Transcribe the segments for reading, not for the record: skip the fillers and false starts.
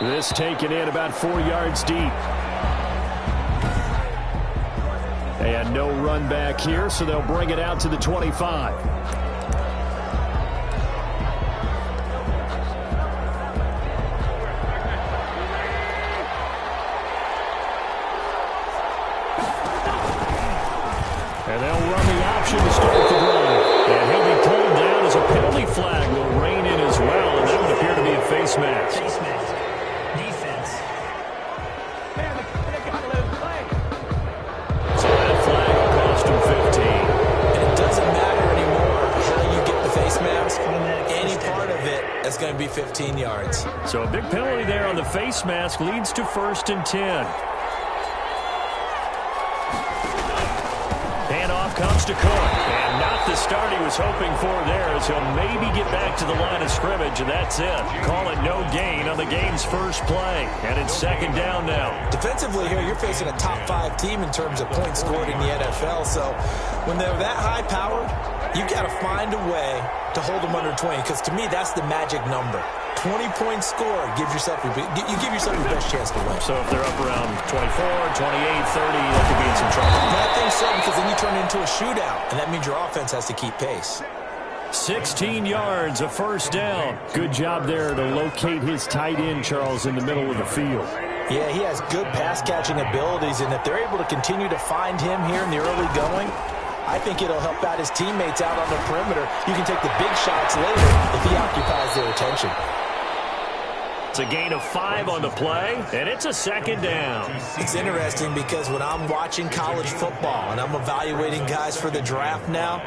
This taken in about 4 yards deep. They had no run back here, so they'll bring it out to the 25. And they'll run the option to start the drive. And he'll be pulled down as a penalty flag will rein in as well, and that would appear to be a face mask. Face mask. Defense. So that flag will cost him 15. And it doesn't matter anymore how you get the face mask. Any part of it is going to be 15 yards. So a big penalty there on the face mask leads to 1st and 10. Handoff comes to Cook, and not the start he was hoping for there as he'll maybe get back to the line of scrimmage, and that's it. Call it no gain on the game's first play, and it's 2nd down now. Defensively here, you're facing a top 5 team in terms of points scored in the NFL, so when they're that high-powered, you got to find a way to hold them under 20, because to me, that's the magic number. 20 points scored, you give yourself your best chance to win. So if they're up around 24, 28, 30, they could be in some trouble. I think so, because then you turn it into a shootout, and that means your offense has to keep pace. 16 yards, a 1st down. Good job there to locate his tight end, Charles, in the middle of the field. Yeah, he has good pass-catching abilities, and if they're able to continue to find him here in the early going, I think it'll help out his teammates out on the perimeter. You can take the big shots later if he occupies their attention. It's a gain of 5 on the play, and it's a 2nd down. It's interesting because when I'm watching college football and I'm evaluating guys for the draft now,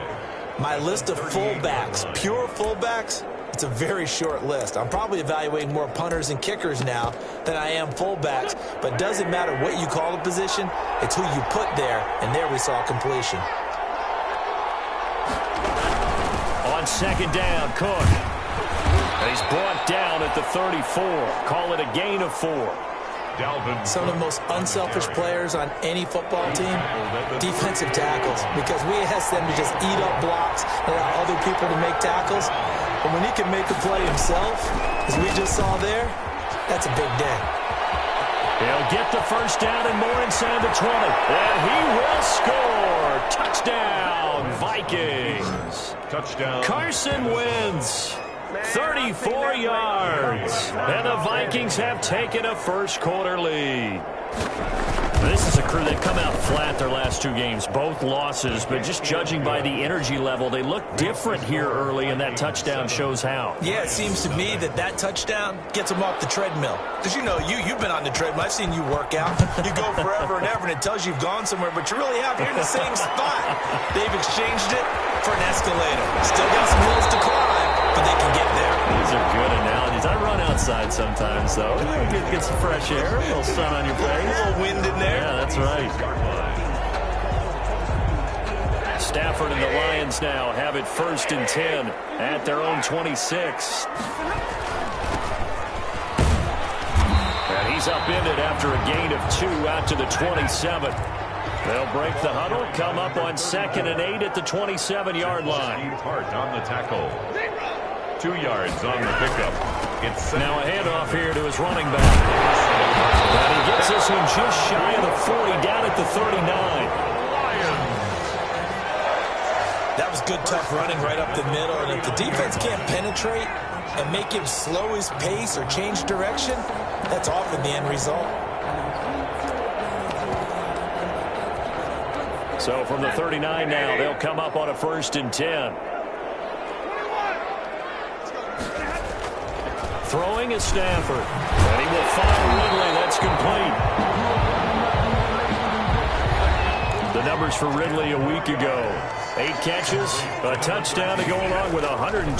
my list of fullbacks, pure fullbacks, it's a very short list. I'm probably evaluating more punters and kickers now than I am fullbacks, but it doesn't matter what you call the position, it's who you put there, and there we saw completion. On 2nd down, Cook. He's brought down at the 34. Call it a gain of 4. Some of the most unselfish players on any football team, defensive tackles, because we ask them to just eat up blocks and allow other people to make tackles. But when he can make a play himself, as we just saw there, that's a big day. He'll get the 1st down and more inside the 20. And he will score. Touchdown, Vikings. Touchdown. Carson Wentz. 34 yards. And the Vikings have taken a first-quarter lead. This is a crew that come out flat their last 2 games, both losses, but just judging by the energy level, they look different here early, and that touchdown shows how. Yeah, it seems to me that touchdown gets them off the treadmill. Because, you've been on the treadmill. I've seen you work out. You go forever and ever, and it tells you you've gone somewhere, but you really have. You're in the same spot. They've exchanged it for an escalator. Still got some hills to climb, but they can get there. These are good analogies. I run outside sometimes, though. Get some fresh air, a little sun on your face. A little wind in there. Yeah, that's right. Stafford and the Lions now have it 1st and 10 at their own 26. And he's upended after a gain of 2 out to the 27. They'll break the huddle, come up on 2nd and 8 at the 27-yard line. Hart on the tackle. 2 yards on the pickup. It's now a handoff here to his running back. And he gets this one just shy of the 40, down at the 39. That was good, tough running right up the middle. And if the defense can't penetrate and make him slow his pace or change direction, that's often the end result. So from the 39 now, they'll come up on a 1st and 10. Throwing is Stafford. And he will find Ridley. That's complete. The numbers for Ridley a week ago. 8 catches, a touchdown to go along with 124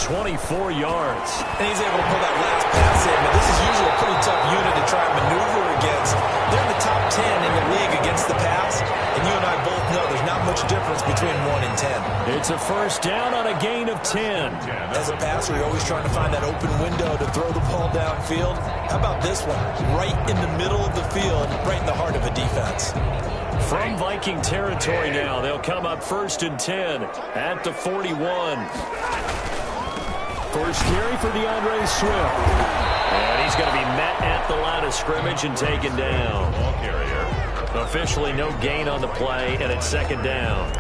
yards. And he's able to pull that last pass in, but this is usually a pretty tough unit to try and maneuver against. They're in the top 10 in the league against the pass, and you and I both know there's not much difference between 1 and 10. It's a 1st down on a gain of 10. As a passer, you're always trying to find that open window to throw the ball downfield. How about this one? Right in the middle of the field, right in the heart of a defense. From Viking territory now, they'll come up 1st and 10 at the 41. First carry for DeAndre Swift. And he's going to be met at the line scrimmage and taken down. Ball carrier. Officially no gain on the play, and it's second down.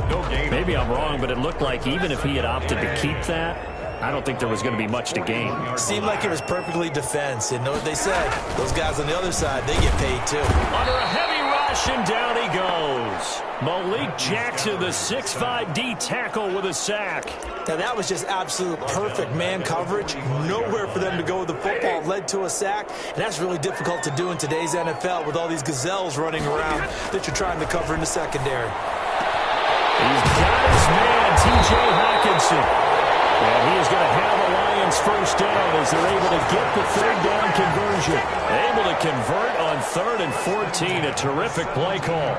No gain. Maybe I'm wrong, but it looked like even if he had opted to keep that, I don't think there was going to be much to gain. Seemed like it was perfectly defense. You know what they said? Those guys on the other side, they get paid too. Under a heavy rush, and down he goes. Malik Jackson, the 6'5" D tackle with a sack. Now, that was just absolute perfect man coverage. Nowhere for them to go with the football. Led to a sack, and that's really difficult to do in today's NFL with all these gazelles running around that you're trying to cover in the secondary. He's got his man, T.J. Hawkinson. And he is going to have the Lions first down as they're able to get the third down conversion. Able to convert on 3rd and 14. A terrific play call.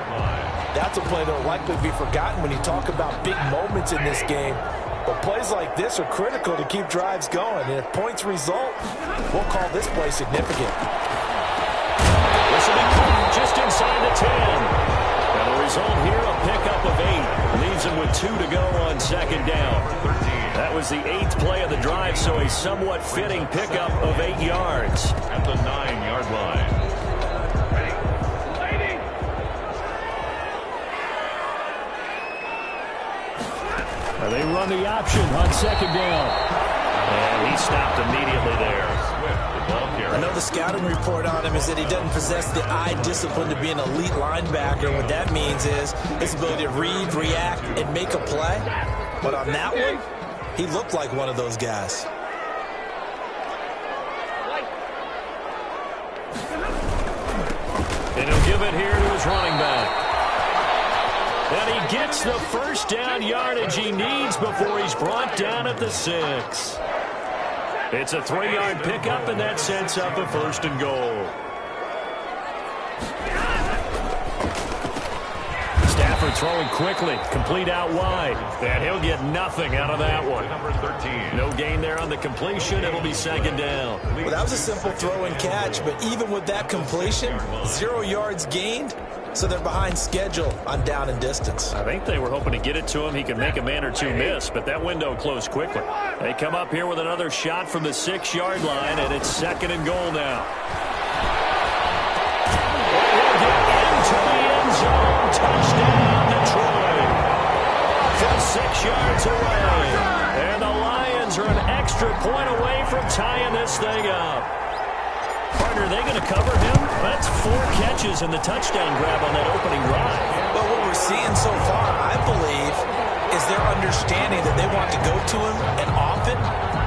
That's a play that will likely be forgotten when you talk about big moments in this game. But plays like this are critical to keep drives going. And if points result, we'll call this play significant. This will be caught just inside the 10. And the result here, a pickup of 8. Leaves him with 2 to go on second down. That was the 8th play of the drive, so a somewhat fitting pickup of 8 yards. At the 9-yard line. They run the option on second down. And he stopped immediately there. I know the scouting report on him is that he doesn't possess the eye discipline to be an elite linebacker. What that means is his ability to read, react, and make a play. But on that one, he looked like one of those guys. And he'll give it here to his running back. And he gets the first down yardage he needs before he's brought down at the 6. It's a 3-yard pickup, and that sets up a 1st and goal. Stafford throwing quickly, complete out wide. And he'll get nothing out of that one. Number 13. No gain there on the completion. It'll be second down. Well, that was a simple throw and catch, but even with that completion, 0 yards gained. So they're behind schedule on down and distance. I think they were hoping to get it to him. He could make a man or two miss, but that window closed quickly. They come up here with another shot from the 6-yard line, and it's second and goal now. He'll get into the end zone. Touchdown, Detroit. From 6 yards away. And the Lions are an extra point away from tying this thing up. Partner, are they going to cover him? That's 4 catches and the touchdown grab on that opening drive. But what we're seeing so far, I believe, is their understanding that they want to go to him and often,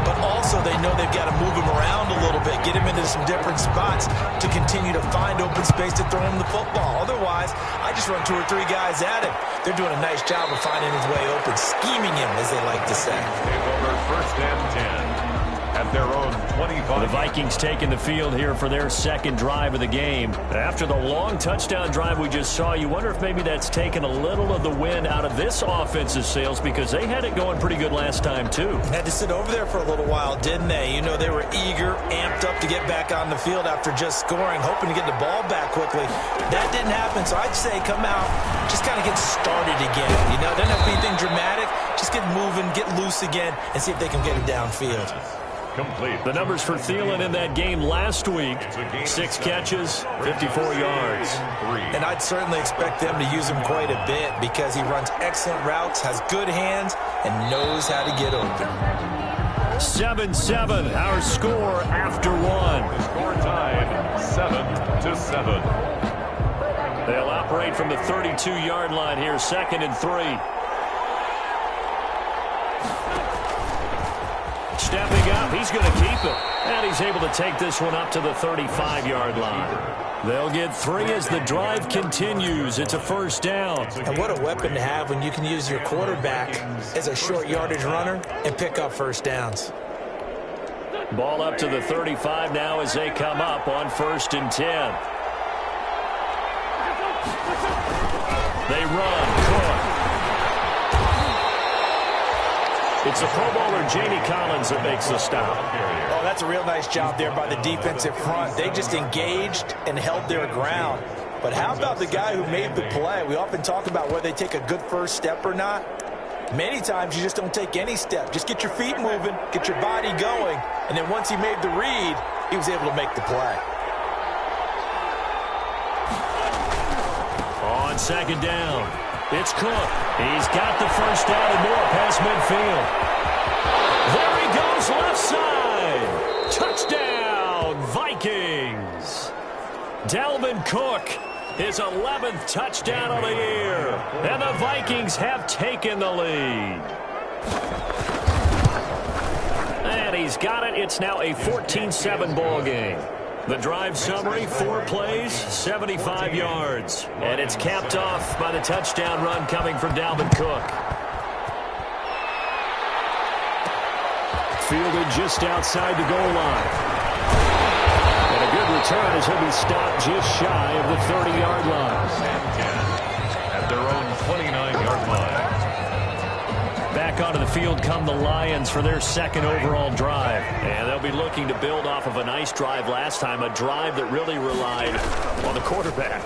but also they know they've got to move him around a little bit, get him into some different spots to continue to find open space to throw him the football. Otherwise, I just run 2 or 3 guys at him. They're doing a nice job of finding his way open, scheming him, as they like to say. Take over 1st and 10. At their own 25. The Vikings taking the field here for their second drive of the game. After the long touchdown drive we just saw, you wonder if maybe that's taken a little of the wind out of this offensive sails because they had it going pretty good last time too. Had to sit over there for a little while, didn't they? You know, they were eager, amped up to get back on the field after just scoring, hoping to get the ball back quickly. That didn't happen, so I'd say come out, just kind of get started again. You know, doesn't have to be anything dramatic. Just get moving, get loose again, and see if they can get it downfield. Complete. The numbers for Thielen in that game last week, 6 catches, 54 yards. And I'd certainly expect them to use him quite a bit because he runs excellent routes, has good hands, and knows how to get open. 7-7, our score after 1. Score tied 7-7. They'll operate from the 32-yard line here, 2nd and 3. Stepping up, he's going to keep it. And he's able to take this one up to the 35-yard line. They'll get 3 as the drive continues. It's a 1st down. And what a weapon to have when you can use your quarterback as a short yardage runner and pick up 1st downs. Ball up to the 35 now as they come up on 1st and 10. They run. Cook. It's the Pro Bowler Jamie Collins that makes the stop. Oh, that's a real nice job there by the defensive front. They just engaged and held their ground. But how about the guy who made the play? We often talk about whether they take a good first step or not. Many times you just don't take any step. Just get your feet moving, get your body going, and then once he made the read, he was able to make the play. On second down, it's Cook. He's got the first down and more past midfield. There he goes left side. Touchdown, Vikings. Dalvin Cook, his 11th touchdown of the year. And the Vikings have taken the lead. And he's got it. It's now a 14-7 ball game. The drive summary, 4 plays, 75 yards. And it's capped off by the touchdown run coming from Dalvin Cook. Fielded just outside the goal line. And a good return as he'll be stopped just shy of the 30-yard line. At their own 29-yard line. Back onto the field come the Lions for their second overall drive. And they'll be looking to build off of a nice drive last time, a drive that really relied on the quarterback.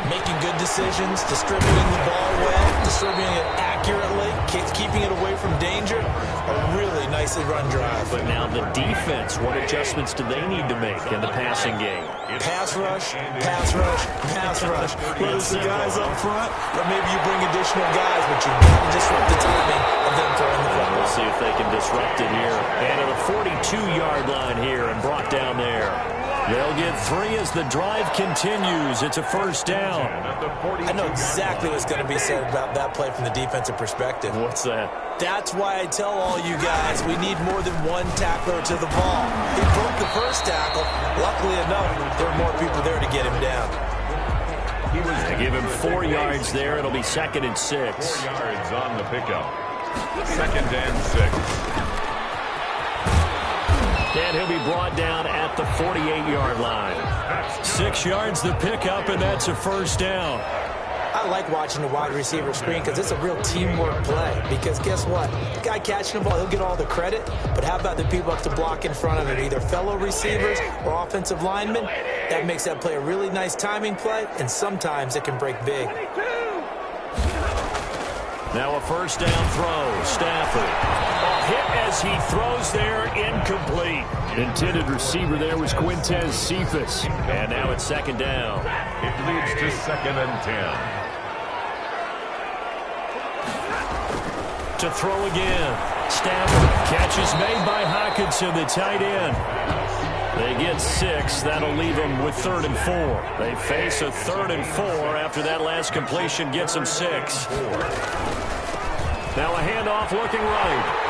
Making good decisions, distributing the ball well, distributing it accurately, keeping it away from danger. A really nicely run drive. But now the defense, what adjustments do they need to make in the passing game? Pass rush, pass rush, pass rush. Whether it's the guys up front, or maybe you bring additional guys, but you got to disrupt the timing of them throwing the football. We'll see if they can disrupt it here. And at a 42-yard line here and brought down there. They'll get 3 as the drive continues. It's a first down. I know exactly what's going to be said about that play from the defensive perspective. What's that? That's why I tell all you guys we need more than one tackler to the ball. He broke the first tackle. Luckily enough, there were more people there to get him down. They give him 4 yards there. It'll be 2nd and 6. 4 yards on the pickup. 2nd and 6. And he'll be brought down at the 48-yard line. 6 yards the pickup, and that's a first down. I like watching the wide receiver screen because it's a real teamwork play. Because guess what? The guy catching the ball, he'll get all the credit. But how about the people up to block in front of him, either fellow receivers or offensive linemen? That makes that play a really nice timing play, and sometimes it can break big. Now a first down throw. Stafford. A hit as he throws there, incomplete. Intended receiver there was Quintez Cephas. And now it's 2nd down. It leads to 2nd and 10. To throw again. Stafford. Catch is made by Hockenson, the tight end. They get 6. That'll leave them with 3rd and 4. They face a 3rd and 4 after that last completion gets them 6. Now a handoff looking right.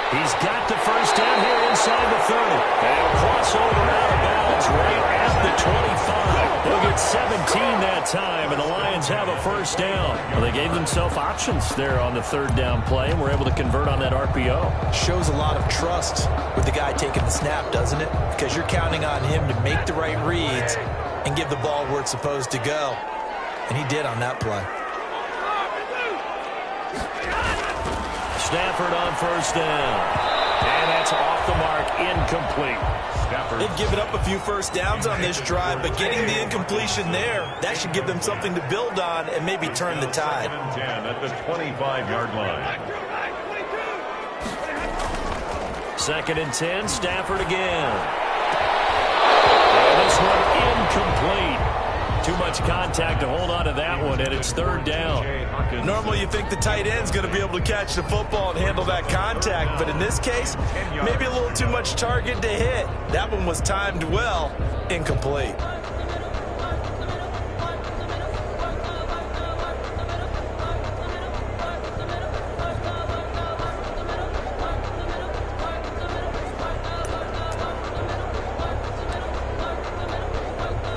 He's got the first down here inside the 30. And a crossover out of bounds right at the 25. They'll get 17 that time, and the Lions have a first down. Well, they gave themselves options there on the 3rd down play, and were able to convert on that RPO. Shows a lot of trust with the guy taking the snap, doesn't it? Because you're counting on him to make the right reads and give the ball where it's supposed to go. And he did on that play. Stafford on first down. And that's off the mark, incomplete. They've given up a few first downs on this drive, but getting the incompletion there, that should give them something to build on and maybe turn the tide. 10 at the 25-yard line. 2nd and 10, Stafford again. And this one incomplete. Too much contact to hold on to that one, and it's 3rd down. Normally you think the tight end's going to be able to catch the football and handle that contact, but in this case, maybe a little too much target to hit. That one was timed well, incomplete.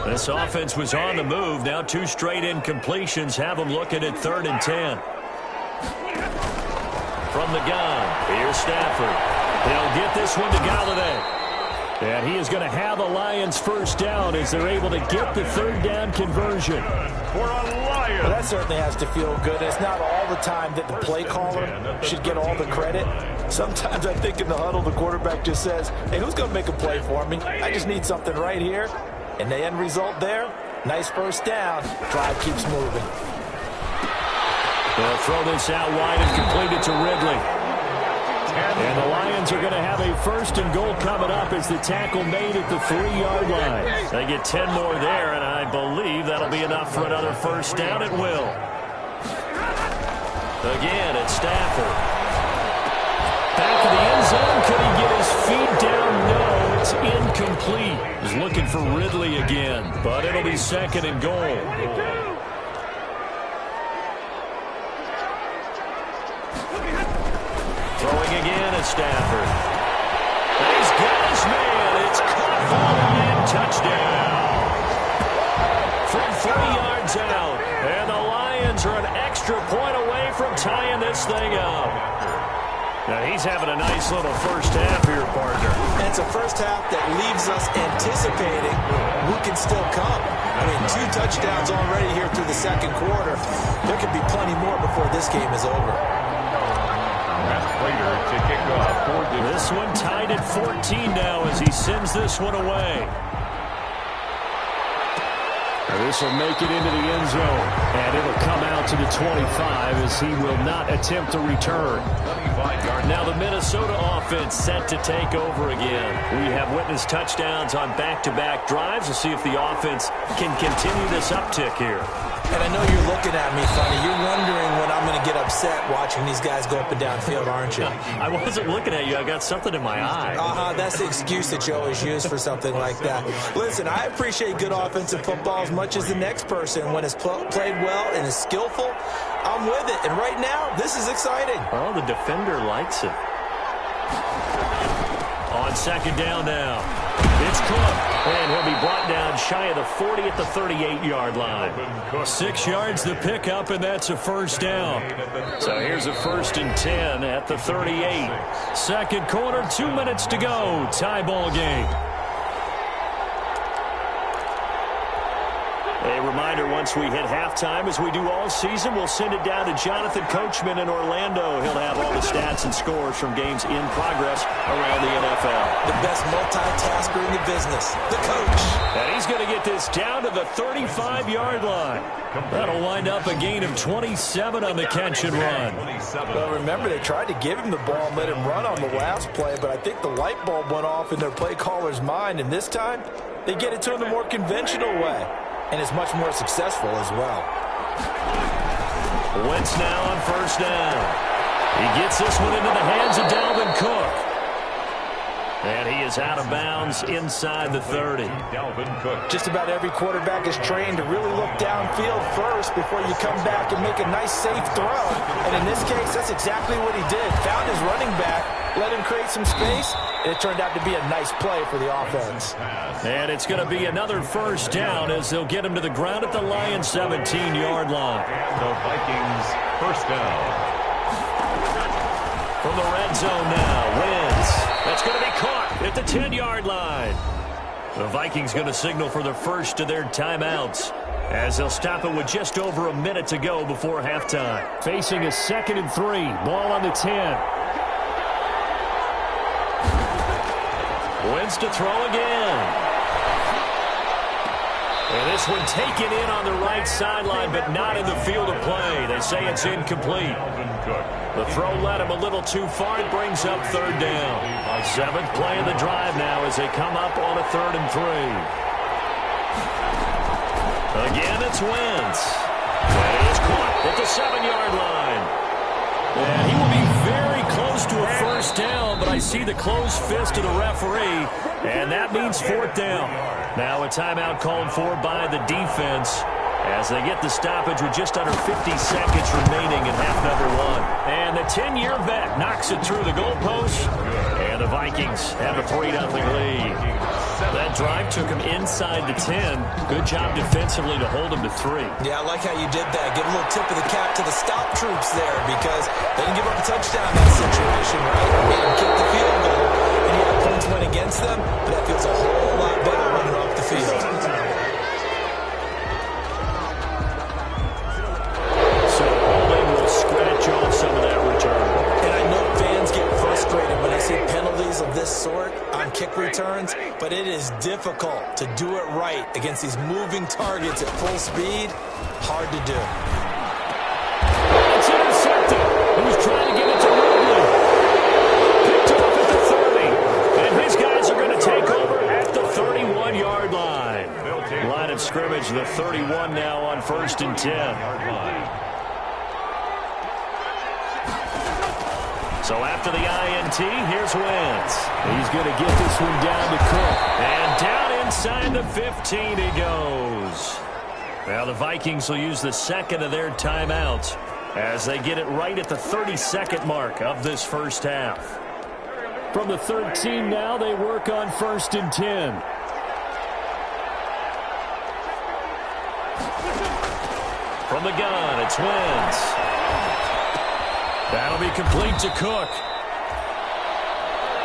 This offense was on the move. Now 2 straight incompletions have them looking at 3rd and 10. From the gun, here's Stafford. He'll get this one to Galladay. And he is going to have the Lions first down as they're able to get the 3rd down conversion. For a Lion. Well, that certainly has to feel good. It's not all the time that the play caller should get all the credit. Sometimes I think in the huddle, the quarterback just says, hey, who's going to make a play for me? I just need something right here. And the end result there, nice first down. Drive keeps moving. They'll throw this out wide and complete it to Ridley. And the Lions are going to have a 1st and goal coming up as the tackle made at the 3-yard line. They get 10 more there, and I believe that'll be enough for another 1st down. It will. Again, it's Stafford. Back to the end zone. Could he get his feet down? No, it's incomplete. He's looking for Ridley again, but it'll be 2nd and goal. Throwing again at Stafford. And he's got his man. It's caught for the win. Touchdown. From 3 yards out. And the Lions are an extra point away from tying this thing up. Now he's having a nice little first half here, partner. And it's a first half that leaves us anticipating who can still come. I mean, 2 touchdowns already here through the 2nd quarter. There could be plenty more before this game is over. Later to kick off. This one tied at 14 now as he sends this one away. This will make it into the end zone, and it'll come out to the 25 as he will not attempt to return. Now the Minnesota offense set to take over again. We have witnessed touchdowns on back-to-back drives. We'll see if the offense can continue this uptick here. And I know you're looking at me funny. You're wondering when I'm going to get upset watching these guys go up and down field, aren't you? I wasn't looking at you. I got something in my eye. That's the excuse that you always use for something like that. Listen, I appreciate good offensive football as much as the next person. When it's played well and is skillful, I'm with it. And right now, this is exciting. Oh, the defender likes it. On 2nd down now. It's Cook, and he'll be brought down shy of the 40 at the 38-yard line. 6 yards the pickup, and that's a 1st down. So here's a 1st and 10 at the 38. 2nd quarter, 2 minutes to go. Tie ball game. A reminder, once we hit halftime, as we do all season, we'll send it down to Jonathan Coachman in Orlando. He'll have all the stats and scores from games in progress around the NFL. The best multitasker in the business, the coach. And he's going to get this down to the 35-yard line. That'll wind up a gain of 27 on the catch and run. Well, remember, they tried to give him the ball and let him run on the last play, but I think the light bulb went off in their play caller's mind, and this time they get it to him the more conventional way. And it's much more successful as well. Wentz now on 1st down. He gets this one into the hands of Dalvin Cook. And he is out of bounds inside the 30. Dalvin Cook. Just about every quarterback is trained to really look downfield first before you come back and make a nice, safe throw. And in this case, that's exactly what he did. Found his running back, let him create some space, and it turned out to be a nice play for the offense. And it's going to be another 1st down as they'll get him to the ground at the Lions' 17-yard line. The Vikings 1st down. From the red zone now, wins. That's going to be caught at the 10-yard line. The Vikings going to signal for the first of their timeouts as they'll stop it with just over a minute to go before halftime. Facing a 2nd and 3, ball on the 10. Wins to throw again. And this one taken in on the right sideline, but not in the field of play. They say it's incomplete. The throw led him a little too far. It brings up 3rd down. 7th play of the drive now as they come up on a 3rd and 3. Again, it's Wentz. And he is caught at the 7-yard line. And he will be very close to a 1st down, but I see the closed fist of the referee, and that means 4th down. Now a timeout called for by the defense as they get the stoppage with just under 50 seconds remaining in half number 1. And the 10-year vet knocks it through the goalpost, and the Vikings have a 3-0 lead. That drive took him inside the 10. Good job defensively to hold him to 3. Yeah, I like how you did that. Give a little tip of the cap to the stop troops there because they didn't give up a touchdown in that situation, right? Made them kick the field goal, and yeah, points went against them, but that feels a whole lot better running off the field. So holding will scratch off some of that return. And I know fans get frustrated when they see penalties of this sort on kick returns, but it is difficult to do it right against these moving targets at full speed. Hard to do. It's intercepted. He was trying to give it to Ridley. Line of scrimmage, the 31 now on 1st and 10. So after the INT, here's Wentz. He's going to get this one down to Cook. And down inside the 15 he goes. Now the Vikings will use the second of their timeouts as they get it right at the 32nd mark of this first half. From the 13 now, they work on 1st and 10. From the gun, it's Wentz. That'll be complete to Cook.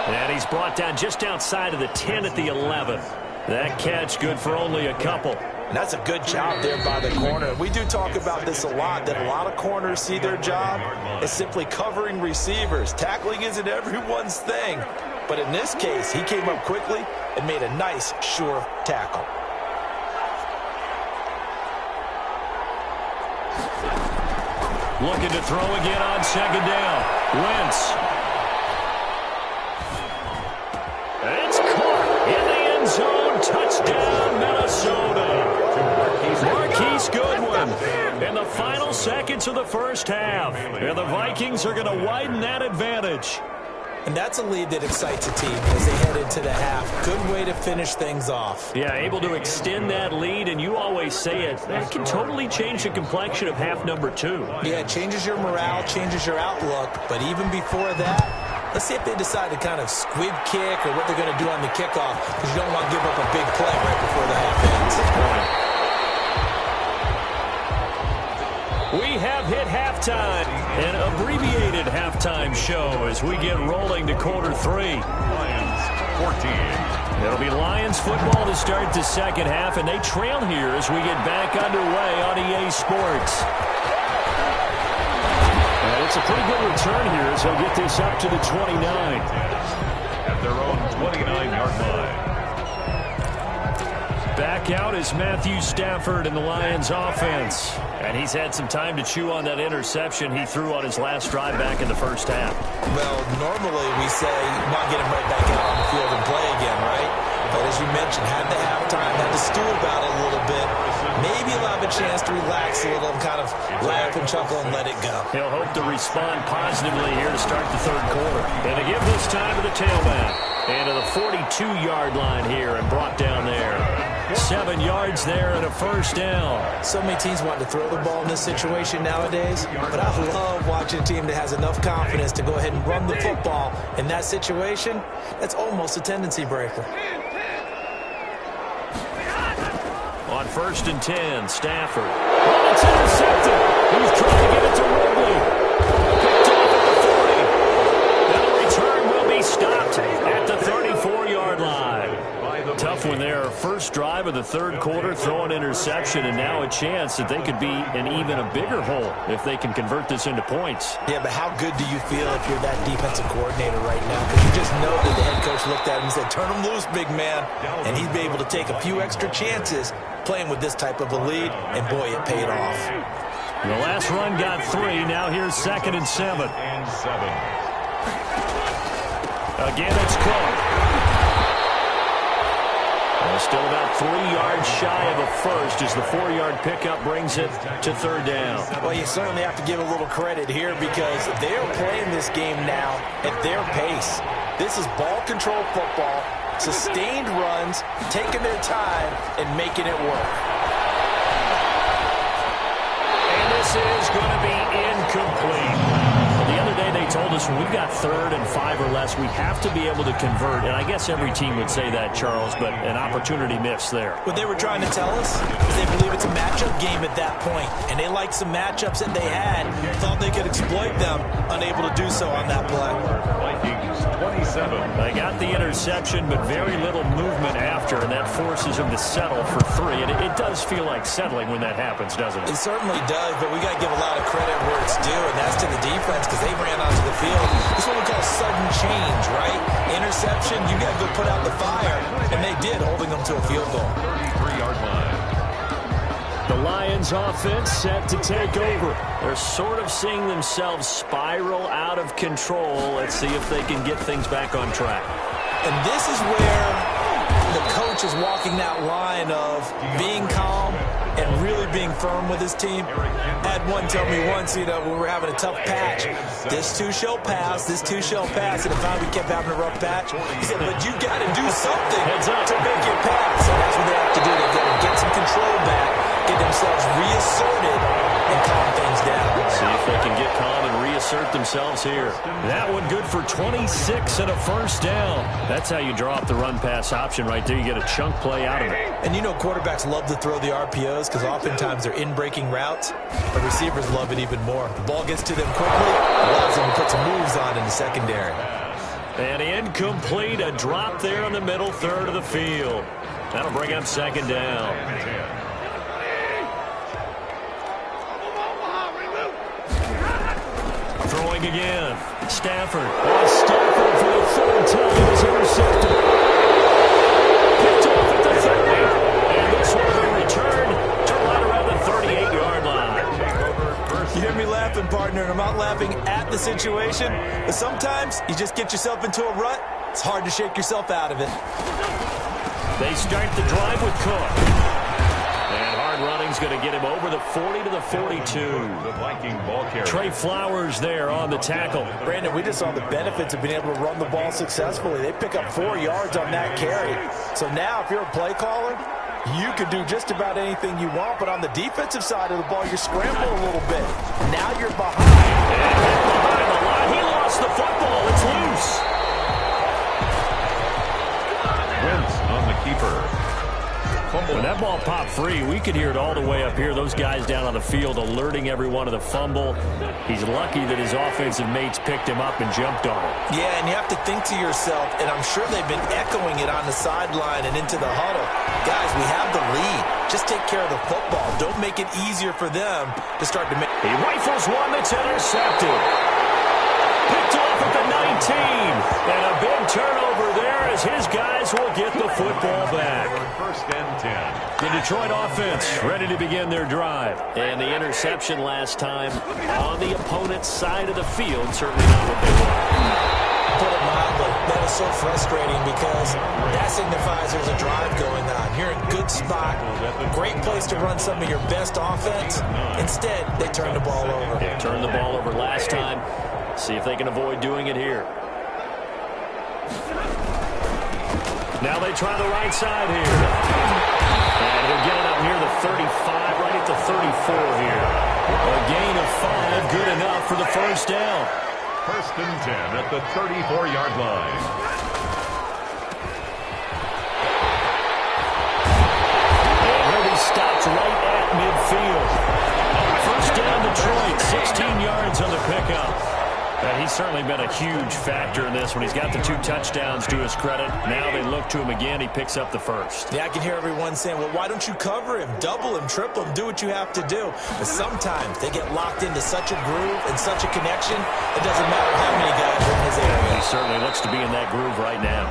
And he's brought down just outside of the 10 at the 11. That catch good for only a couple. And that's a good job there by the corner. We do talk about this a lot, that a lot of corners see their job as simply covering receivers. Tackling isn't everyone's thing. But in this case, he came up quickly and made a nice, sure tackle. Looking to throw again on second down. Wentz. It's caught in the end zone. Touchdown, Minnesota. Marquise Goodwin in the final seconds of the first half. And the Vikings are going to widen that advantage. And that's a lead that excites a team as they head into the half. Good way to finish things off. Yeah, able to extend that lead, and you always say it, that can totally change the complexion of half number 2. Yeah, it changes your morale, changes your outlook. But even before that, let's see if they decide to kind of squib kick or what they're going to do on the kickoff, because you don't want to give up a big play right before the half ends. We have hit halftime, an abbreviated halftime show as we get rolling to quarter 3. Lions 14. It'll be Lions football to start the second half, and they trail here as we get back underway on EA Sports. And it's a pretty good return here as they'll get this up to the 29. At their own 29-yard line. Back out is Matthew Stafford in the Lions offense. And he's had some time to chew on that interception he threw on his last drive back in the first half. Well, normally we say you want to get him right back out on the field and play again, right? But as you mentioned, had the halftime, had to stew about it a little bit. Maybe he'll have a chance to relax a little and kind of laugh and chuckle and let it go. He'll hope to respond positively here to start the third quarter. And to give this time to the tailback. And to the 42-yard line here and brought down there. 7 yards there and a first down. So many teams want to throw the ball in this situation nowadays, but I love watching a team that has enough confidence to go ahead and run the football in that situation. That's almost a tendency breaker. On 1st and 10, Stafford. Oh, it's intercepted. He's trying to get it to Ridley. Picked off at the 40. And the return will be stopped at the 34-yard line. Tough one there. First drive of the third quarter, throw an interception, and now a chance that they could be in even a bigger hole if they can convert this into points. Yeah, but how good do you feel if you're that defensive coordinator right now? Because you just know that the head coach looked at him and said, turn him loose, big man. And he'd be able to take a few extra chances playing with this type of a lead, and boy, it paid off. The last run got 3. Now here's 2nd and 7. Again, it's Cook. Still about 3 yards shy of a first as the 4-yard pickup brings it to third down. Well, you certainly have to give a little credit here because they're playing this game now at their pace. This is ball control football, sustained runs, taking their time, and making it work. And this is going to be incomplete. The other day they told us when we've got 3rd and 5 or less, we have to be able to convert. And I guess every team would say that, Charles, but an opportunity missed there. What they were trying to tell us is they believe it's a matchup game at that point. And they liked some matchups that they had, thought they could exploit them, unable to do so on that play. Vikings 27. They got the interception, but very little movement after, and that forces them to settle for 3. And it does feel like settling when that happens, doesn't it? It certainly does, but we got to give a lot of credit where it's due, and that's to the defense because they ran onto the field. This is what we call sudden change, right? Interception, you got to go put out the fire, and they did, holding them to a field goal. 33-yard line. The Lions offense set to take over. They're sort of seeing themselves spiral out of control. Let's see if they can get things back on track. And this is where the coach is walking that line of being calm and really being firm with his team. I had one tell me once, when we were having a tough patch, this too shall pass, this too shall pass, and if we kept having a rough patch, he said, but you got to do something to make it pass. And that's what they have to do. They've got to get some control back, get themselves reasserted, and calm things down. See if they can get calm and reassert themselves here. That one good for 26 and a first down. That's how you draw up the run-pass option right there. You get a chunk play out of it. And quarterbacks love to throw the RPOs because oftentimes they're in-breaking routes. The receivers love it even more. The ball gets to them quickly, allows them to put some moves on in the secondary. And incomplete, a drop there in the middle third of the field. That'll bring up second down. Throwing again. Stafford. Stafford for the third time is intercepted. Picked off at the 30. And this one will return to right around the 38-yard line. You hear me laughing, partner, and I'm not laughing at the situation, but sometimes you just get yourself into a rut. It's hard to shake yourself out of it. They start the drive with Cook. Running's going to get him over the 40 to the 42. The Viking ball carrier. Trey Flowers there on the tackle. Brandon, we just saw the benefits of being able to run the ball successfully. They pick up 4 yards on that carry. So now if you're a play caller, you can do just about anything you want, but on the defensive side of the ball, you scramble a little bit. Now you're behind. And behind the line. He lost the football. It's loose. Wentz on the keeper. When that ball popped free, we could hear it all the way up here. Those guys down on the field alerting everyone of the fumble. He's lucky that his offensive mates picked him up and jumped on it. Yeah, and you have to think to yourself, and I'm sure they've been echoing it on the sideline and into the huddle. Guys, we have the lead. Just take care of the football. Don't make it easier for them to start to make. He rifles one that's intercepted. Picked off at the 19. And a big turnover there as his guys will get the football back. First and 10. The Detroit offense ready to begin their drive. And the interception last time on the opponent's side of the field. Certainly not what they want. Put it mildly, that is so frustrating because that signifies there's a drive going on. You're in a good spot, great place to run some of your best offense. Instead, they turn the ball over. They turned the ball over last time. See if they can avoid doing it here. Now they try the right side here. And he'll get it up near the 35, right at the 34 here. A gain of 5, good enough for the first down. First and 10 at the 34-yard line. And he'll be stopped right at midfield. First down Detroit, 16 yards on the pickup. He's certainly been a huge factor in this one. He's got the 2 touchdowns to his credit. Now they look to him again. He picks up the first. Yeah, I can hear everyone saying, well, why don't you cover him, double him, triple him, do what you have to do. But sometimes they get locked into such a groove and such a connection, it doesn't matter how many guys are in his area. He certainly looks to be in that groove right now.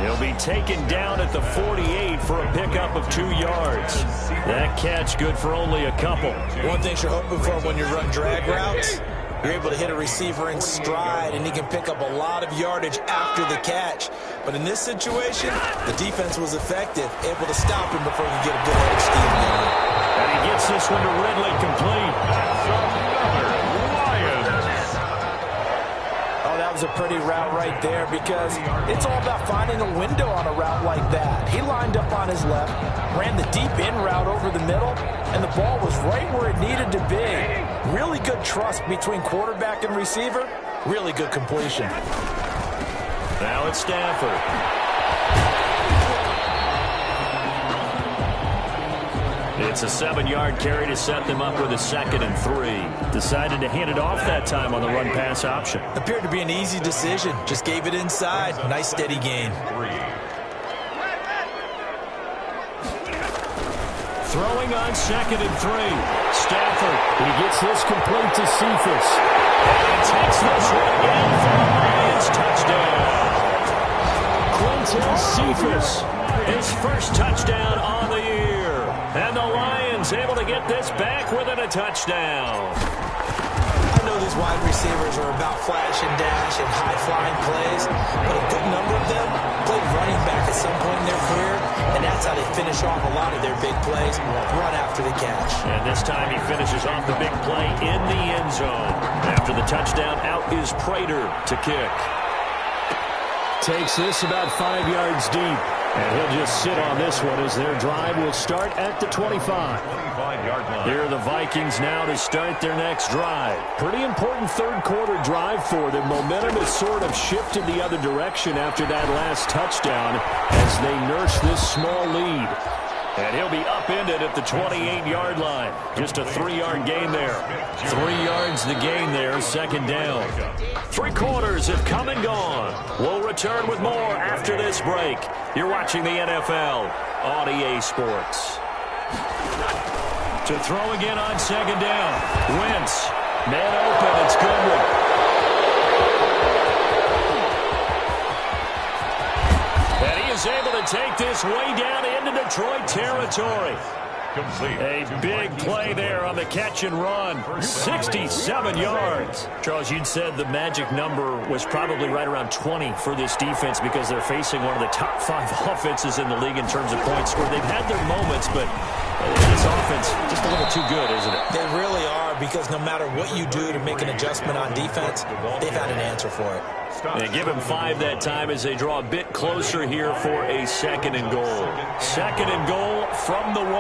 He'll be taken down at the 48 for a pickup of 2 yards. That catch good for only a couple. One thing you're hoping for when you run drag routes, you're able to hit a receiver in stride, and he can pick up a lot of yardage after the catch. But in this situation, the defense was effective, able to stop him before he could get a good head of steam going. And he gets this one to Ridley complete. Oh, that was a pretty route right there because it's all about finding a window on a route like that. He lined up on his left, ran the deep in route over the middle, and the ball was right where it needed to be. Really good trust between quarterback and receiver. Really good completion. Now it's Stafford. It's a 7-yard carry to set them up with a 2nd and 3. Decided to hand it off that time on the run-pass option. Appeared to be an easy decision. Just gave it inside. Nice steady gain. Throwing on 2nd and 3. Stafford, he gets this complete to Cephas. And he takes this one in for the Lions touchdown. Quintez Cephas, his first touchdown on the year. And the Lions able to get this back within a touchdown. I know these wide receivers are about flash and dash and high-flying plays, but a good number of them played running back at some point in their career, and that's how they finish off a lot of their big plays, run after the catch. And this time he finishes off the big play in the end zone. After the touchdown, out is Prater to kick. Takes this about 5 yards deep. And he'll just sit on this one as their drive will start at the 25. 25-yard line. Here are the Vikings now to start their next drive. Pretty important third-quarter drive for them. Momentum has sort of shifted the other direction after that last touchdown as they nurse this small lead. And he'll be upended at the 28-yard line. Just a 3-yard gain there. 3 yards the gain there, second down. 3 quarters have come and gone. We'll return with more after this break. You're watching the NFL on EA Sports. To throw again on second down. Wentz. Man open. It's Goodwin. And he is able to take this way down into Detroit territory. Complete. A big play there on the catch and run. 67 yards. Charles, you'd said the magic number was probably right around 20 for this defense because they're facing one of the top 5 offenses in the league in terms of points scored. They've had their moments, but this offense just a little too good, isn't it? They really are, because no matter what you do to make an adjustment on defense, they've had an answer for it. They give him 5 that time as they draw a bit closer here for a second and goal. Second and goal from the 1.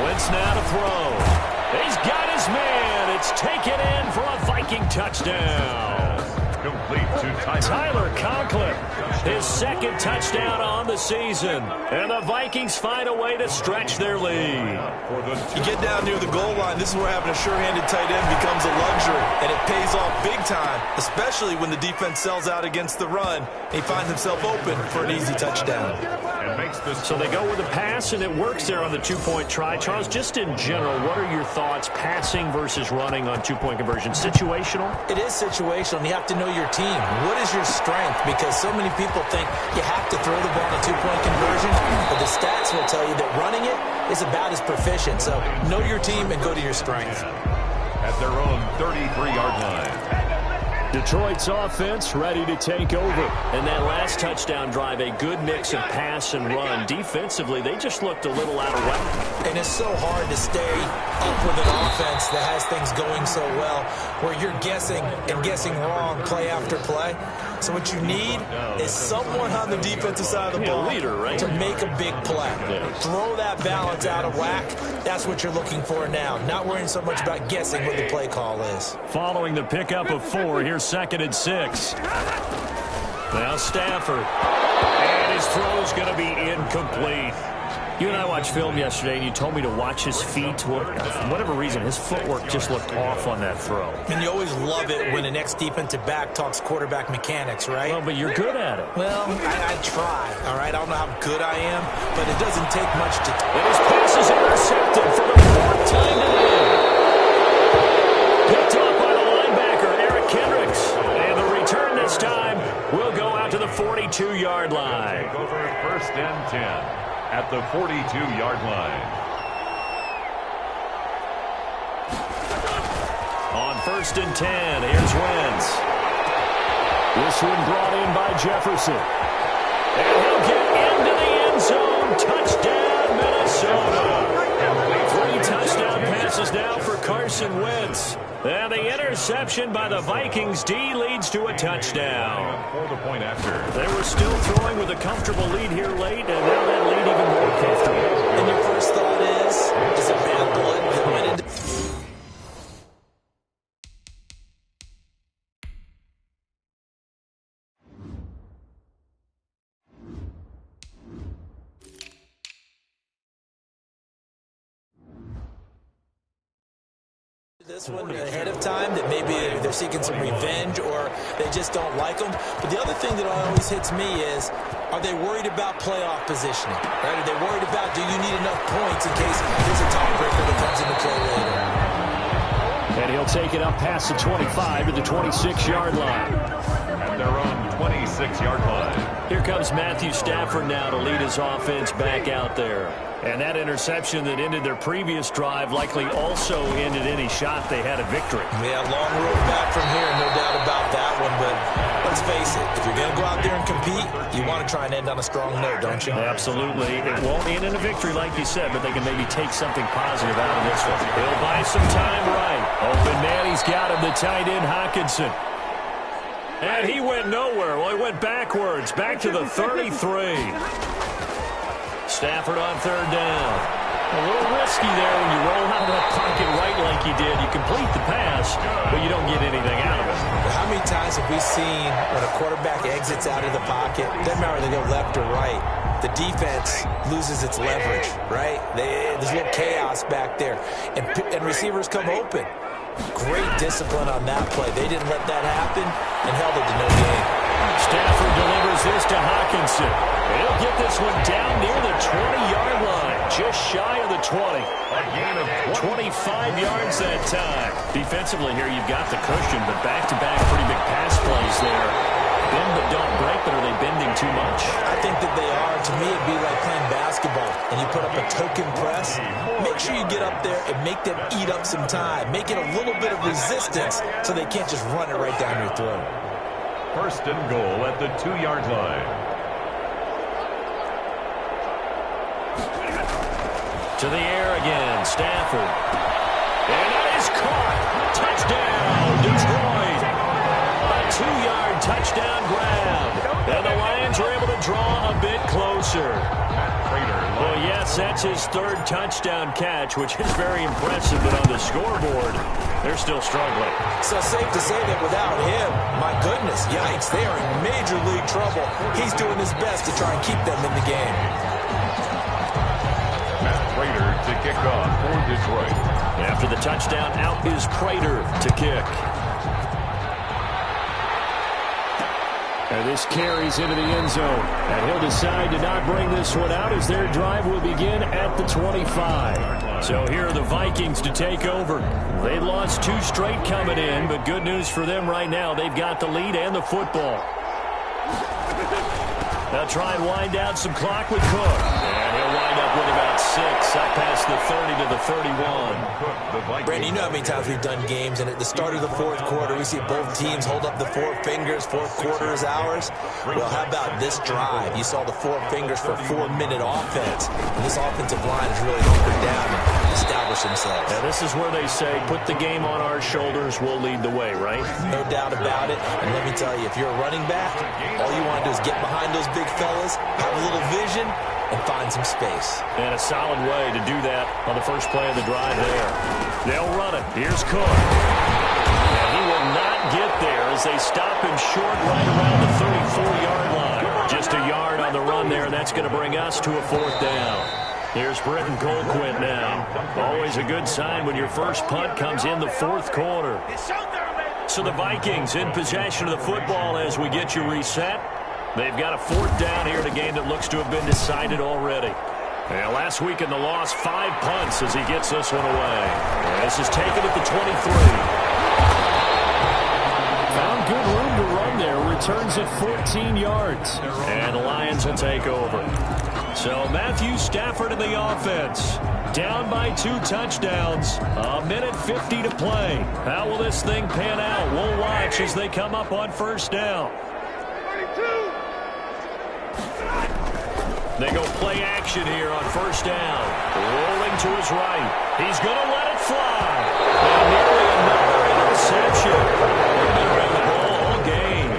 Wentz now to throw. He's got his man. It's taken in for a Viking touchdown. Complete to Tyler Conklin, his second touchdown on the season. And the Vikings find a way to stretch their lead. You get down near the goal line, this is where having a sure-handed tight end becomes a luxury, and it pays off big time, especially when the defense sells out against the run, and he finds himself open for an easy touchdown. So they go with a pass, and it works there on the 2-point try. Charles, just in general, what are your thoughts passing versus running on 2-point conversion? Situational? It is situational, and you have to know your team. What is your strength? Because so many people think you have to throw the ball in a 2-point conversion, but the stats will tell you that running it is about as proficient. So know your team and go to your strength. At their own 33-yard line. Detroit's offense ready to take over. And that last touchdown drive, a good mix of pass and run. Defensively, they just looked a little out of whack. And it's so hard to stay up with an offense that has things going so well, where you're guessing and guessing wrong play after play. So what you need is someone on the defensive side of the ball leader, right? to make a big play. Yeah. Throw that balance out of whack. That's what you're looking for now. Not worrying so much about guessing what the play call is. Following the pickup of 4, here's second and 6. Now Stafford. And his throw's going to be incomplete. You and I watched film yesterday, and you told me to watch his feet. For whatever reason, his footwork just looked off on that throw. And you always love it when an ex-defensive back talks quarterback mechanics, right? Well, but you're good at it. Well, I try, all right? I don't know how good I am, but it doesn't take much to... And his pass is intercepted for the 4th time today. Picked up by the linebacker, Eric Kendricks. And the return this time will go out to the 42-yard line. Over 1st and 10. At the 42-yard line. On 1st and 10, here's Wentz. This one brought in by Jefferson. And he'll get into the end zone. Touchdown, Minnesota. 3 touchdown passes now for Carson Wentz. And the interception by the Vikings D leads to a touchdown. For the point after. They were still throwing with a comfortable lead here late, and now that lead even more comfortable. And your first thought is it bad blood that went into... this one ahead of time, that maybe they're seeking some revenge or they just don't like them. But the other thing that always hits me is, are they worried about playoff positioning? Right? Are they worried about, do you need enough points in case there's a tiebreaker that comes into play later? And he'll take it up past the 25 to the 26-yard line. At their own 26. 26-yard line. Here comes Matthew Stafford now to lead his offense back out there. And that interception that ended their previous drive likely also ended any shot they had at victory. Yeah, long road back from here, no doubt about that one. But let's face it, if you're going to go out there and compete, you want to try and end on a strong note, don't you? Absolutely. It won't end in a victory like you said, but they can maybe take something positive out of this one. He'll buy some time right. Open man, he's got him, the tight end, Hockenson. And he went nowhere. Well, he went backwards, back to the 33. Stafford on third down. A little risky there when you roll out of that pocket right like you did. You complete the pass, but you don't get anything out of it. How many times have we seen when a quarterback exits out of the pocket, doesn't matter whether they go left or right, the defense loses its leverage, right? There's a little chaos back there, and receivers come open. Great discipline on that play. They didn't let that happen and held it to no gain. Stafford delivers this to Hockenson. He'll get this one down near the 20-yard line, just shy of the 20. A gain of 25 yards that time. Defensively here, you've got the cushion, but back-to-back pretty big pass plays there. Bend but don't break, but are they bending too much? I think that they are. To me, it'd be like playing basketball, and you put up a token press. Make sure you get up there and make them eat up some time. Make it a little bit of resistance so they can't just run it right down your throat. First and goal at the 2-yard line. To the air again, Stafford. And that is caught. Touchdown, Detroit. A 2-yard touchdown grab. And the Lions are able to draw a bit closer. Well, yes, that's his third touchdown catch, which is very impressive, but on the scoreboard, they're still struggling. So safe to say that without him, my goodness, yikes, they are in major league trouble. He's doing his best to try and keep them in the game. Prater to kick off for Detroit. After the touchdown, out is Prater to kick. And this carries into the end zone. And he'll decide to not bring this one out as their drive will begin at the 25. So here are the Vikings to take over. They lost 2 straight coming in, but good news for them right now. They've got the lead and the football. They'll try and wind down some clock with Cook. And he'll wind up with about 6 up past the 30 to the 31. Brandon, you know how many times we've done games, and at the start of the fourth quarter, we see both teams hold up the 4 fingers, fourth quarter is ours. Well, how about this drive? You saw the 4 fingers for 4-minute offense, and this offensive line has really hunkered down and established themselves. Now, this is where they say, put the game on our shoulders, we'll lead the way, right? No doubt about it, and let me tell you, if you're a running back, all you want to do is get behind those big fellas, have a little vision, and find some space. And a solid way to do that on the first play of the drive there. They'll run it. Here's Cook. And he will not get there as they stop him short right around the 34-yard line. Just a yard on the run there, and that's going to bring us to a 4th down. Here's Britton Colquitt now. Always a good sign when your first punt comes in the 4th quarter. So the Vikings in possession of the football as we get you reset. They've got a 4th down here in a game that looks to have been decided already. And last week in the loss, 5 punts as he gets this one away. And this is taken at the 23. Found good room to run there. Returns at 14 yards. And the Lions will take over. So Matthew Stafford in the offense. Down by 2 touchdowns. A minute 50 to play. How will this thing pan out? We'll watch as they come up on first down. They go play action here on first down. Rolling to his right. He's going to let it fly. And nearly another interception. They're going to bring the ball all game.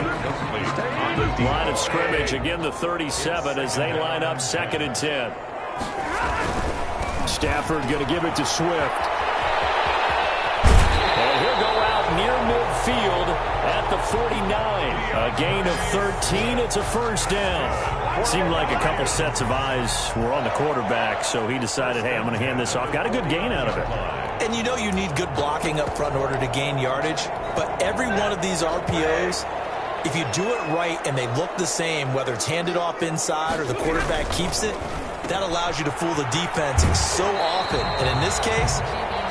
Line of scrimmage, again the 37 as they line up 2nd and 10. Stafford going to give it to Swift. And he'll go out near midfield at the 49. A gain of 13. It's a first down. Seemed like a couple sets of eyes were on the quarterback, so he decided, hey, I'm going to hand this off. Got a good gain out of it. And you know you need good blocking up front in order to gain yardage, but every one of these RPOs, if you do it right and they look the same, whether it's handed off inside or the quarterback keeps it, that allows you to fool the defense so often. And in this case,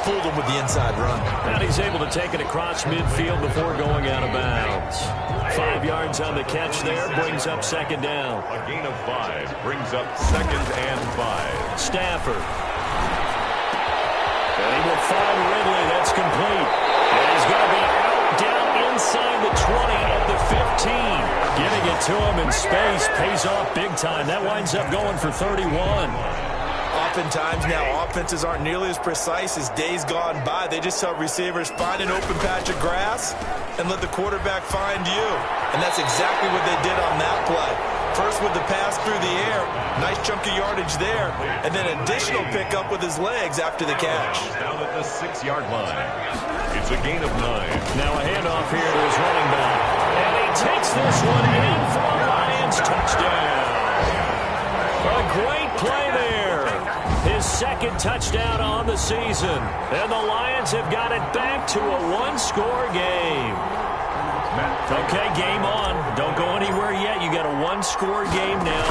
Fooled him with the inside run. And he's able to take it across midfield before going out of bounds. 5 yards on the catch there, brings up second down. A gain of 5 brings up 2nd and 5. Stafford. And he will find Ridley. That's complete. And he's going to be out down inside the 20 at the 15. Getting it to him in space pays off big time. That winds up going for 31. Oftentimes now, offenses aren't nearly as precise as days gone by. They just help receivers find an open patch of grass and let the quarterback find you. And that's exactly what they did on that play. First with the pass through the air, nice chunk of yardage there, and then additional pickup with his legs after the catch. Down at the 6-yard line. It's a gain of 9. Now a handoff here to his running back. And he takes this one in for a Lions touchdown. A great play there. His 2nd touchdown on the season. And the Lions have got it back to a 1-score game. Okay, game on. Don't go anywhere yet. You got a 1-score game now.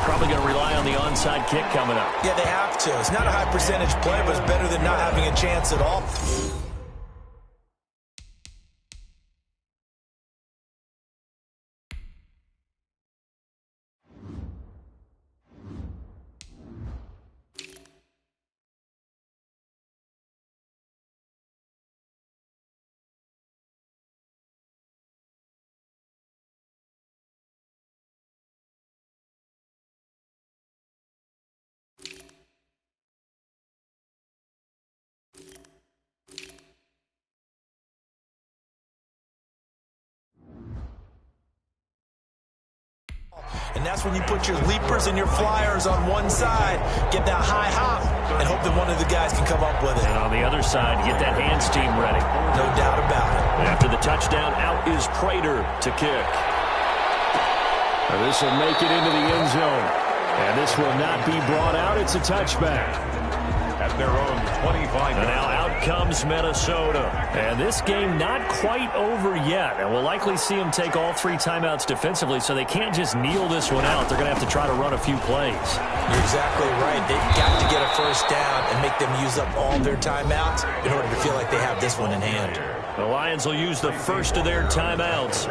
Probably going to rely on the onside kick coming up. Yeah, they have to. It's not a high percentage play, but it's better than not having a chance at all. And that's when you put your leapers and your flyers on one side, get that high hop, and hope that one of the guys can come up with it. And on the other side, get that hands team ready. No doubt about it. After the touchdown, out is Prater to kick. And this will make it into the end zone. And this will not be brought out. It's a touchback. At their own 25. And now out comes Minnesota. And this game not quite over yet. And we'll likely see them take all 3 timeouts defensively, so they can't just kneel this one out. They're going to have to try to run a few plays. You're exactly right. They've got to get a first down and make them use up all their timeouts in order to feel like they have this one in hand. The Lions will use the first of their timeouts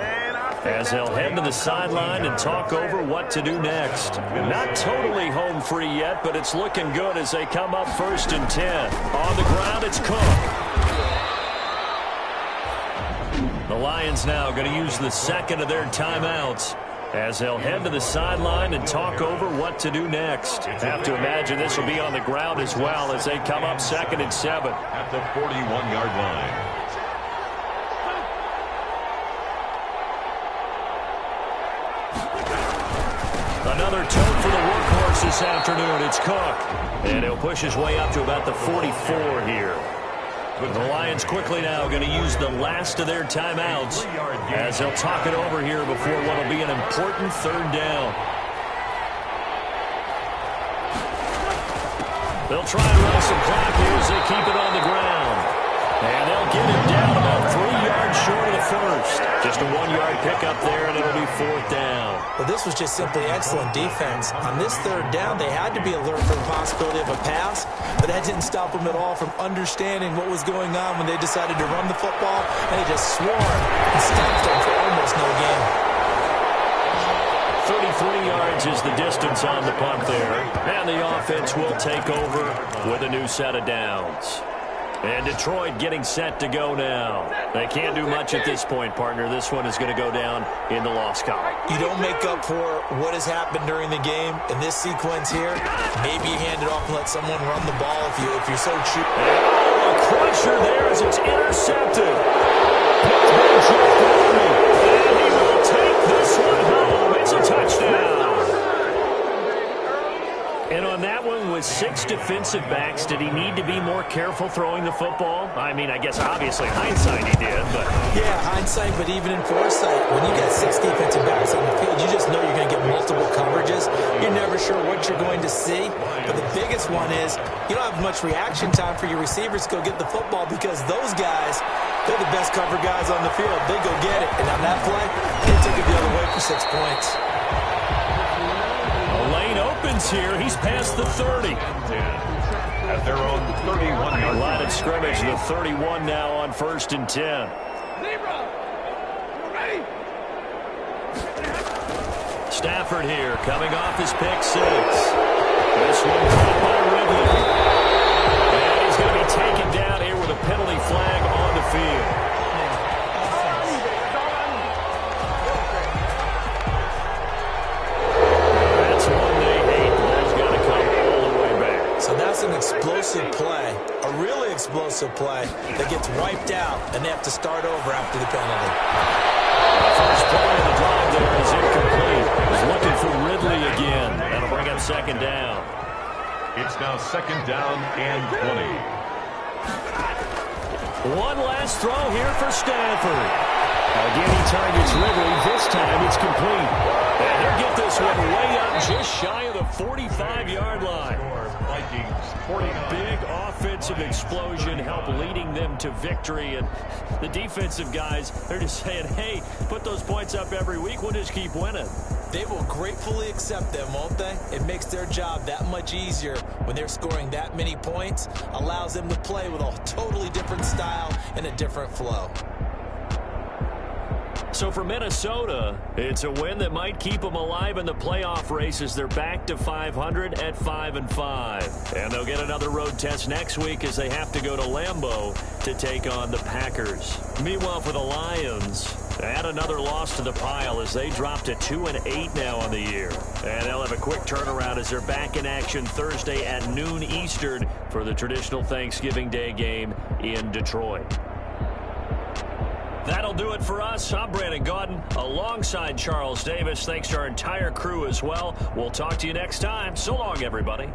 as they'll head to the sideline and talk over what to do next. Not totally home free yet, but it's looking good as they come up 1st and 10. On the ground, it's Cook. The Lions now going to use the 2nd of their timeouts as they'll head to the sideline and talk over what to do next. Have to imagine this will be on the ground as well as they come up 2nd and 7. At the 41-yard line. Another tote for the workhorse this afternoon. It's Cook. And he'll push his way up to about the 44 here. The Lions quickly now going to use the last of their timeouts as they'll talk it over here before what will be an important 3rd down. They'll try and run some clock here as they keep it on the ground. And they'll get him down about 3 yards short of the 1st. Just a 1-yard pickup there, and it'll be 4th down. Well, this was just simply excellent defense. On this 3rd down, they had to be alert for the possibility of a pass, but that didn't stop them at all from understanding what was going on when they decided to run the football, and they just swarmed and stopped them for almost no gain. 33 yards is the distance on the punt there, and the offense will take over with a new set of downs. And Detroit getting set to go now. They can't do much at this point, partner. This one is going to go down in the loss column. You don't make up for what has happened during the game in this sequence here. Maybe you hand it off and let someone run the ball if you're so cheap. Oh, a crusher there as it's intercepted. It's been drifted over. And he will take this one home. It's a touchdown. And on that one, with 6 defensive backs, did he need to be more careful throwing the football? I mean, I guess obviously hindsight he did, but... Yeah, hindsight, but even in foresight, when you got 6 defensive backs on the field, you just know you're going to get multiple coverages. You're never sure what you're going to see. But the biggest one is you don't have much reaction time for your receivers to go get the football because those guys, they're the best cover guys on the field. They go get it. And on that play, they took it the other way for 6 points. Lane opens here. He's past the 30. at their own 31-yard Line of scrimmage, the 31 now on 1st and 10. Stafford here, coming off his pick 6. This one caught by Ridley. And he's going to be taken down here with a penalty flag on the field. That's one they hate. The ball's got to come all the way back. So that's an explosive play, a really explosive play that gets wiped out, and they have to start over after the penalty. The first play of the drive there is incomplete. He's looking for Ridley again. That'll bring up 2nd down. It's now 2nd down and 20. One last throw here for Stafford. Again, he targets Ridley. This time it's complete. And he'll get this one way up just shy of the 45-yard line. Vikings 49. Big offensive explosion help leading them to victory. And the defensive guys, they're just saying, hey, put those points up every week. We'll just keep winning. They will gratefully accept them, won't they? It makes their job that much easier when they're scoring that many points. Allows them to play with a totally different style and a different flow. So for Minnesota, it's a win that might keep them alive in the playoff race as they're back to 500 at 5-5. And they'll get another road test next week as they have to go to Lambeau to take on the Packers. Meanwhile, for the Lions, add another loss to the pile as they drop to 2-8 now on the year. And they'll have a quick turnaround as they're back in action Thursday at noon Eastern for the traditional Thanksgiving Day game in Detroit. That'll do it for us. I'm Brandon Gaudin alongside Charles Davis. Thanks to our entire crew as well. We'll talk to you next time. So long, everybody.